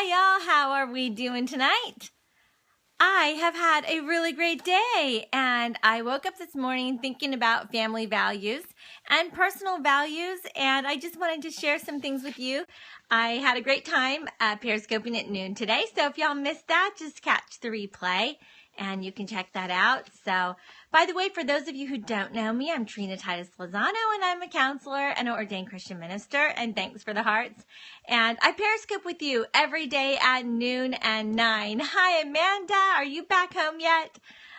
Hi y'all, how are we doing tonight? I have had a really great day, and I woke up this morning thinking about family values and personal values, and I just wanted to share some things with you. I had a great time periscoping at noon today, so if y'all missed that, just catch the replay and you can check that out. So, by the way, for those of you who don't know me, I'm Trina Titus Lozano, and I'm a counselor and an ordained Christian minister, and thanks for the hearts. And I periscope with you every day at noon and 9. Hi, Amanda. Are you back home yet?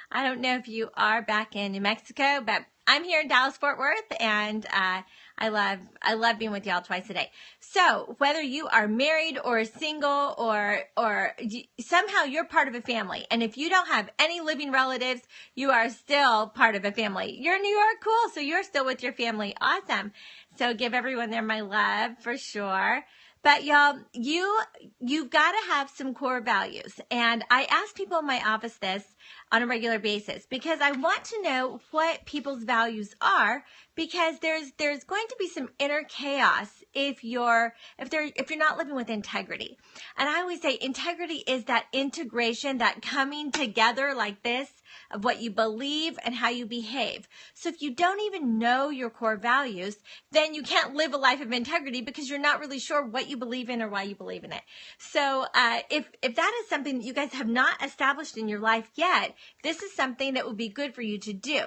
I don't know if you are back in New Mexico, but I'm here in Dallas, Fort Worth, and I love being with y'all twice a day. So whether you are married or single or somehow you're part of a family, and if you don't have any living relatives, you are still part of a family. You're in New York, cool. So you're still with your family, awesome. So give everyone there my love for sure. But y'all, you've got to have some core values. And I ask people in my office this on a regular basis because I want to know what people's values are, because there's going to be some inner chaos if you're not living with integrity. And I always say integrity is that integration, that coming together like this of what you believe and how you behave. So if you don't even know your core values, then you can't live a life of integrity because you're not really sure what you believe in or why you believe in it. So if that is something that you guys have not established in your life yet, this is something that would be good for you to do.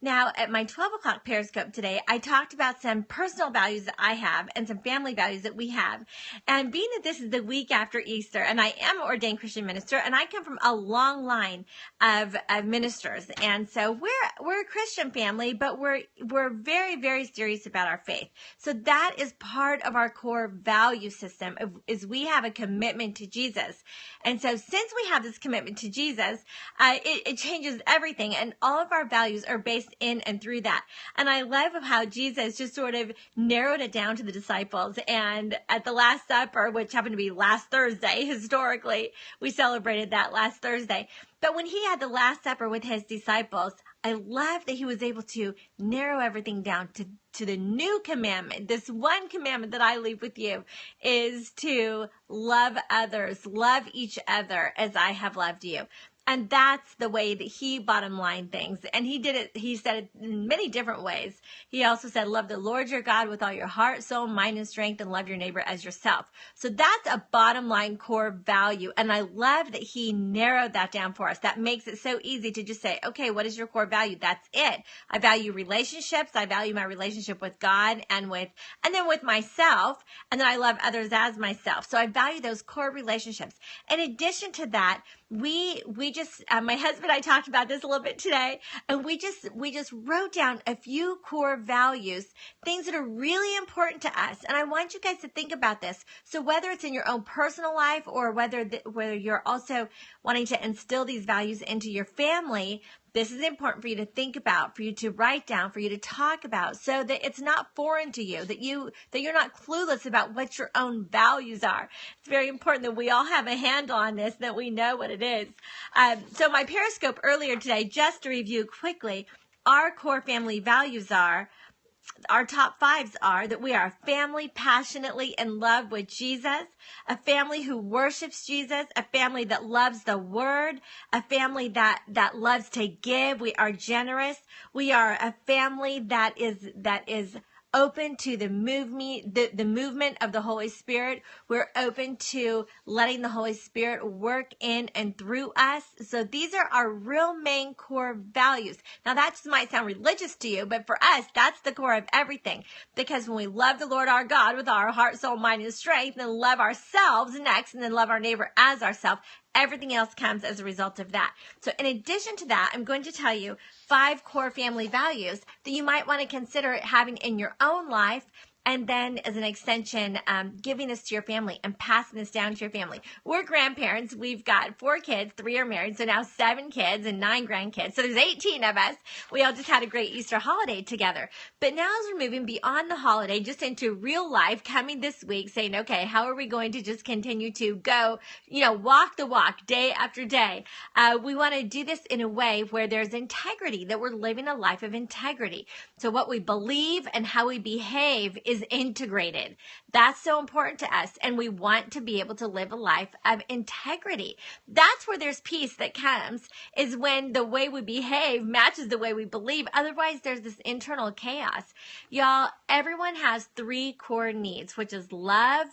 Now, at my 12 o'clock Periscope today, I talked about some personal values that I have and some family values that we have. And being that this is the week after Easter, and I am an ordained Christian minister, and I come from a long line of ministers. And so we're a Christian family, but we're very, very serious about our faith. So that is part of our core value system, is we have a commitment to Jesus. And so since we have this commitment to Jesus, it changes everything. And all of our values are based in and through that. And I love how Jesus just sort of narrowed it down to the disciples. And at the Last Supper, which happened to be last Thursday, historically, we celebrated that last Thursday. But when he had the Last Supper with his disciples, I love that he was able to narrow everything down to the new commandment. This one commandment that I leave with you is to love others, love each other as I have loved you. And that's the way that he bottom line things. And he did it, he said it in many different ways. He also said, love the Lord your God with all your heart, soul, mind, and strength, and love your neighbor as yourself. So that's a bottom line core value. And I love that he narrowed that down for us. That makes it so easy to just say, okay, what is your core value? That's it. I value relationships. I value my relationship with God and then with myself. And then I love others as myself. So I value those core relationships. In addition to that, we just my husband and I talked about this a little bit today, and we just wrote down a few core values, things that are really important to us. And I want you guys to think about this. So whether it's in your own personal life or whether you're also wanting to instill these values into your family, this is important for you to think about, for you to write down, for you to talk about, so that it's not foreign to you, that you're not clueless about what your own values are. It's very important that we all have a handle on this, that we know what it is. So my Periscope earlier today, just to review quickly, our core family values are, our top fives are that we are a family passionately in love with Jesus, a family who worships Jesus, a family that loves the word, a family that loves to give. We are generous. We are a family that is open to the movement of the Holy Spirit. We're open to letting the Holy Spirit work in and through us. So these are our real main core values. Now that just might sound religious to you, but for us, that's the core of everything. Because when we love the Lord our God with our heart, soul, mind, and strength, and love ourselves next, and then love our neighbor as ourselves, everything else comes as a result of that. So in addition to that, I'm going to tell you 5 core family values that you might want to consider having in your own life, and then as an extension, giving this to your family and passing this down to your family. We're grandparents. We've got 4 kids, 3 are married, so now 7 kids and 9 grandkids. So there's 18 of us. We all just had a great Easter holiday together. But now as we're moving beyond the holiday, just into real life, coming this week, saying, okay, how are we going to just continue to go, walk the walk day after day? We want to do this in a way where there's integrity, that we're living a life of integrity. So what we believe and how we behave is is integrated. That's so important to us. And we want to be able to live a life of integrity. That's where there's peace that comes, is when the way we behave matches the way we believe. Otherwise, there's this internal chaos. Y'all, everyone has 3 core needs, which is love,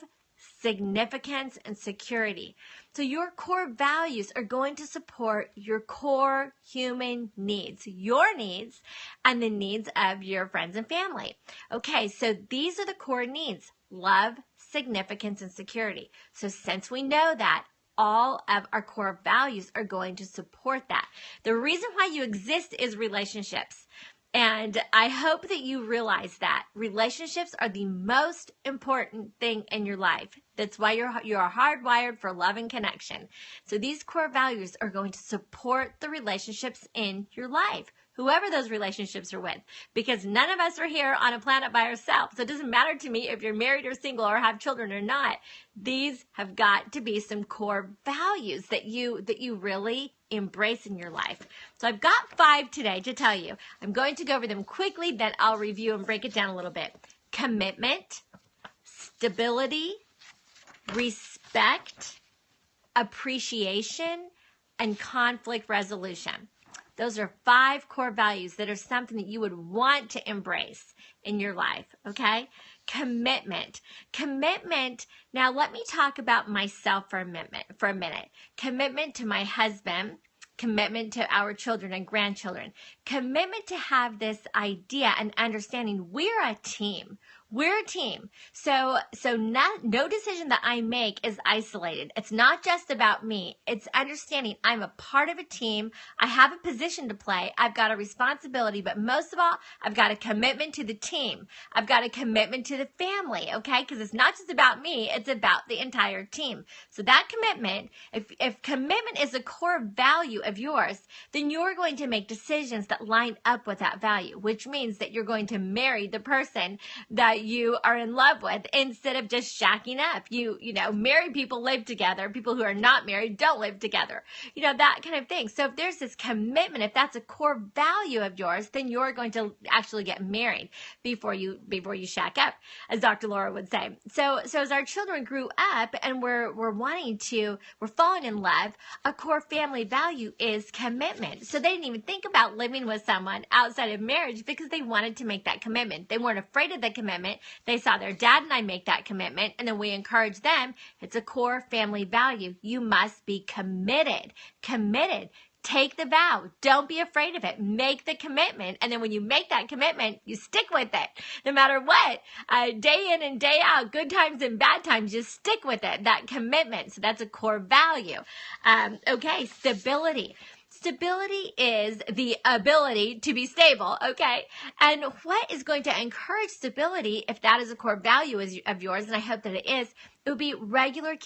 significance, and security. So your core values are going to support your core human needs, your needs, and the needs of your friends and family. Okay, so these are the core needs: love, significance, and security. So since we know that, all of our core values are going to support that. The reason why you exist is relationships. And I hope that you realize that relationships are the most important thing in your life. That's why you're hardwired for love and connection. So these core values are going to support the relationships in your life, whoever those relationships are with, because none of us are here on a planet by ourselves. So it doesn't matter to me if you're married or single or have children or not. These have got to be some core values that you really embrace in your life. So I've got 5 today to tell you. I'm going to go over them quickly, then I'll review and break it down a little bit. Commitment, stability, respect, appreciation, and conflict resolution. Those are 5 core values that are something that you would want to embrace in your life, okay? Commitment. Commitment. Now let me talk about myself for a minute. Commitment to my husband, commitment to our children and grandchildren, commitment to have this idea and understanding we're a team. We're a team. So no decision that I make is isolated. It's not just about me. It's understanding I'm a part of a team. I have a position to play. I've got a responsibility, but most of all, I've got a commitment to the team. I've got a commitment to the family, okay? Because it's not just about me. It's about the entire team. So that commitment, if commitment is a core value of yours, then you're going to make decisions that line up with that value, which means that you're going to marry the person that you are in love with instead of just shacking up. You know, married people live together. People who are not married don't live together. You know, that kind of thing. So if there's this commitment, if that's a core value of yours, then you're going to actually get married before you shack up, as Dr. Laura would say. So as our children grew up and we're falling in love, a core family value is commitment. So they didn't even think about living with someone outside of marriage because they wanted to make that commitment. They weren't afraid of the commitment. They saw their dad and I make that commitment, and then we encourage them. It's a core family value. You must be committed. Committed. Take the vow. Don't be afraid of it. Make the commitment. And then when you make that commitment, you stick with it. No matter what, day in and day out, good times and bad times, just stick with it. That commitment. So that's a core value. Okay, stability. Stability is the ability to be stable, okay? And what is going to encourage stability, if that is a core value of yours, and I hope that it is, it would be regularly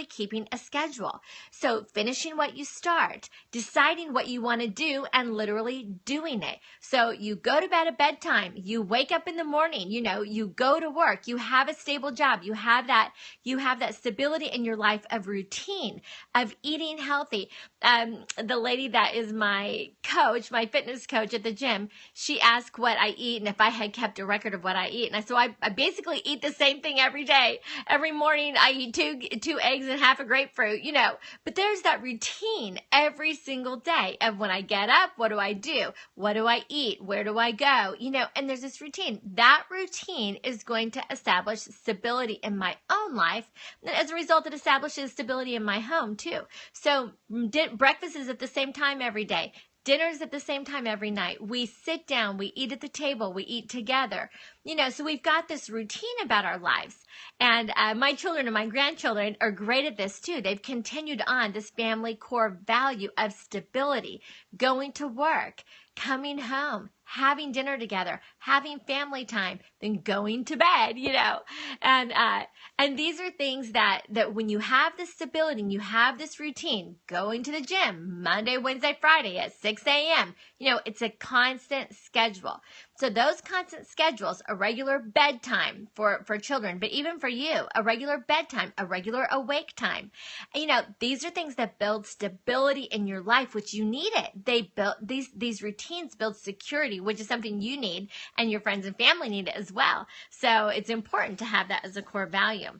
keeping a schedule. So finishing what you start, deciding what you want to do, and literally doing it. So you go to bed at bedtime, you wake up in the morning, you know, you go to work, you have a stable job, you have that stability in your life of routine, of eating healthy. The lady that is my coach, my fitness coach at the gym, she asked what I eat and if I had kept a record of what I eat. And so I basically eat the same thing every day. Every morning I eat two eggs and half a grapefruit, you know, but there's that routine every single day of when I get up, what do I do? What do I eat? Where do I go? You know, and there's this routine. That routine is going to establish stability in my own life. And as a result, it establishes stability in my home too. So breakfast is at the same time every day. Dinner's at the same time every night. We sit down, we eat at the table, we eat together. You know, so we've got this routine about our lives. And my children and my grandchildren are great at this too. They've continued on this family core value of stability, going to work, coming home, having dinner together, having family time, then going to bed, you know. And these are things that when you have this stability and you have this routine, going to the gym Monday, Wednesday, Friday at 6 a.m., you know, it's a constant schedule. So those constant schedules, a regular bedtime for children, but even for you, a regular bedtime, a regular awake time. You know, these are things that build stability in your life, which you need it. They build these routines build security, which is something you need and your friends and family need it as well. So it's important to have that as a core value.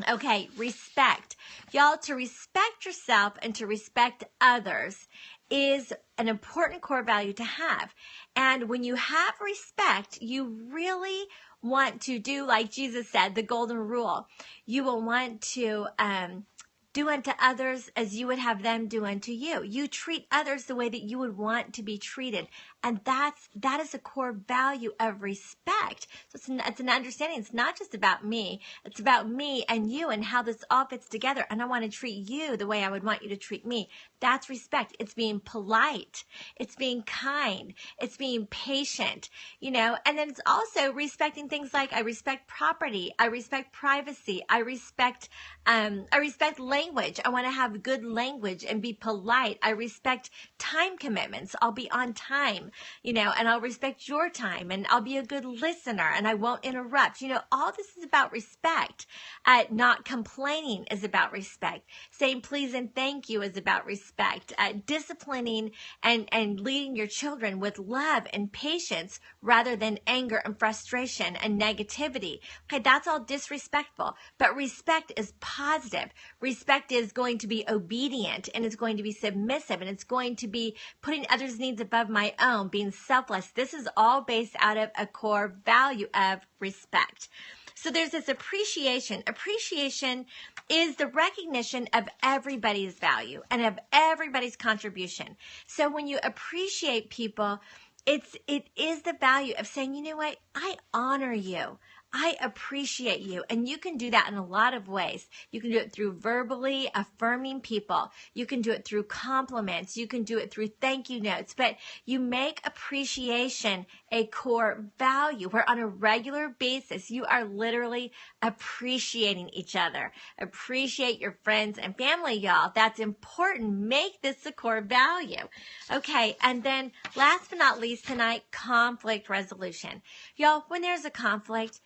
Okay, respect. Y'all, to respect yourself and to respect others is an important core value to have. And when you have respect, you really want to do, like Jesus said, the golden rule. You will want to do unto others as you would have them do unto you. You treat others the way that you would want to be treated. And that is a core value of respect. So it's an understanding. It's not just about me. It's about me and you and how this all fits together. And I want to treat you the way I would want you to treat me. That's respect. It's being polite. It's being kind. It's being patient, you know, and then it's also respecting things like I respect property. I respect privacy. I respect language. I want to have good language and be polite. I respect time commitments. I'll be on time, you know, and I'll respect your time and I'll be a good listener and I won't interrupt. You know, all this is about respect. Not complaining is about respect. Saying please and thank you is about respect. Disciplining and leading your children with love and patience rather than anger and frustration and negativity. Okay, that's all disrespectful. But respect is positive. Respect is going to be obedient and it's going to be submissive and it's going to be putting others' needs above my own, being selfless. This is all based out of a core value of respect. So there's this appreciation. Appreciation is the recognition of everybody's value and of everybody's contribution. So when you appreciate people, it is the value of saying, you know what, I honor you. I appreciate you. And you can do that in a lot of ways. You can do it through verbally affirming people. You can do it through compliments. You can do it through thank you notes. But you make appreciation a core value where on a regular basis, you are literally appreciating each other. Appreciate your friends and family, y'all. That's important. Make this a core value. Okay. And then last but not least tonight, conflict resolution. Y'all, when there's a conflict,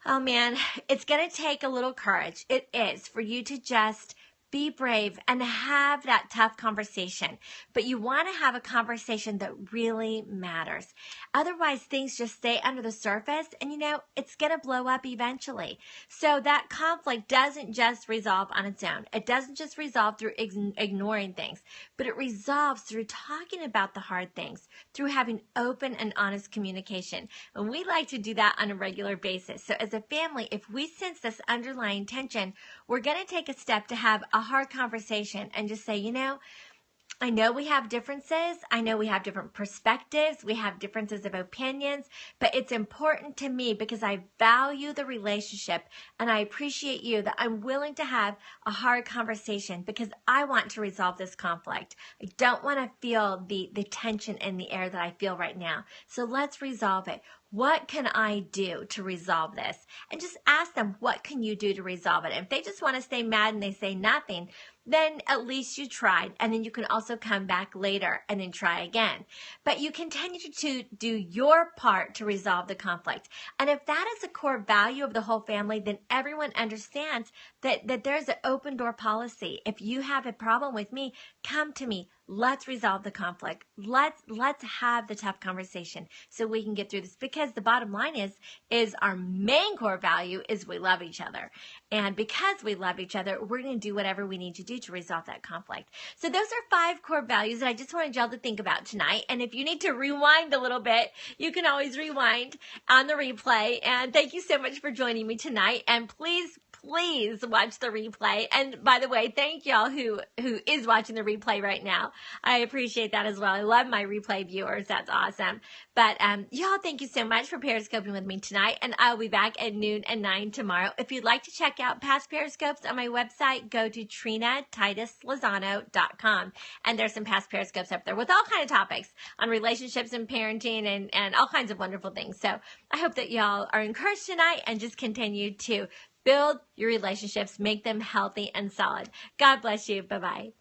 oh man, it's going to take a little courage. It is for you to just be brave and have that tough conversation. But you want to have a conversation that really matters. Otherwise, things just stay under the surface and, you know, it's going to blow up eventually. So that conflict doesn't just resolve on its own. It doesn't just resolve through ignoring things, but it resolves through talking about the hard things, through having open and honest communication. And we like to do that on a regular basis. So as a family, if we sense this underlying tension, we're going to take a step to have a hard conversation and just say, you know, I know we have differences. I know we have different perspectives. We have differences of opinions, but it's important to me because I value the relationship and I appreciate you that I'm willing to have a hard conversation because I want to resolve this conflict. I don't want to feel the tension in the air that I feel right now. So let's resolve it. What can I do to resolve this? And just ask them, what can you do to resolve it? If they just want to stay mad and they say nothing, then at least you tried. And then you can also come back later and then try again. But you continue to do your part to resolve the conflict. And if that is a core value of the whole family, then everyone understands that there's an open door policy. If you have a problem with me, come to me. Let's resolve the conflict. Let's have the tough conversation so we can get through this. Because the bottom line is our main core value is we love each other. And because we love each other, we're going to do whatever we need to do to resolve that conflict. So those are 5 core values that I just wanted y'all to think about tonight. And if you need to rewind a little bit, you can always rewind on the replay. And thank you so much for joining me tonight. And please watch the replay. And by the way, thank y'all who is watching the replay right now. I appreciate that as well. I love my replay viewers. That's awesome. But y'all, thank you so much for Periscoping with me tonight. And I'll be back at noon and 9 tomorrow. If you'd like to check out past Periscopes on my website, go to TrinaTitusLozano.com. And there's some past Periscopes up there with all kinds of topics on relationships and parenting and all kinds of wonderful things. So I hope that y'all are encouraged tonight and just continue to build your relationships, make them healthy and solid. God bless you. Bye-bye.